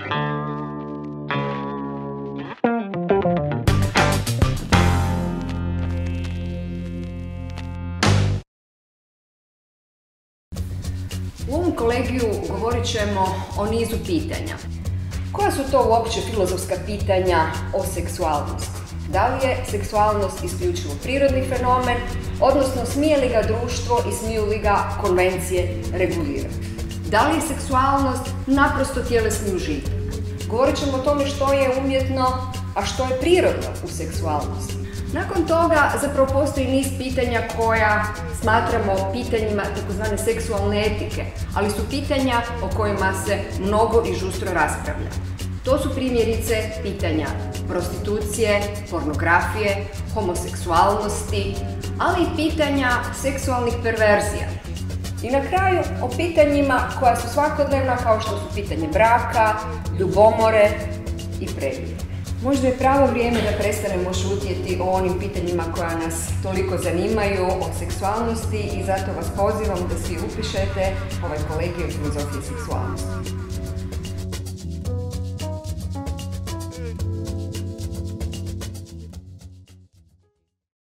U ovom kolegiju govorit ćemo o nizu pitanja. Koja su to uopće filozofska pitanja o seksualnosti? Da li je seksualnost isključivo prirodni fenomen, odnosno smije li ga društvo i smiju li ga konvencije regulirati? Da li je seksualnost naprosto tjelesni užitak? Govorit ćemo o tome što je umjetno, a što je prirodno u seksualnosti. Nakon toga zapravo postoji niz pitanja koja smatramo pitanjima takozvane seksualne etike, ali su pitanja o kojima se mnogo i žustro raspravlja. To su primjerice pitanja prostitucije, pornografije, homoseksualnosti, ali i pitanja seksualnih perverzija. I na kraju o pitanjima koja su svakodnevna, kao što su pitanje braka, ljubomore i prebije. Možda je pravo vrijeme da prestanemo šutjeti o onim pitanjima koja nas toliko zanimaju, o seksualnosti, i zato vas pozivam da svi upišete ovaj kolegij o filozofiji seksualnosti.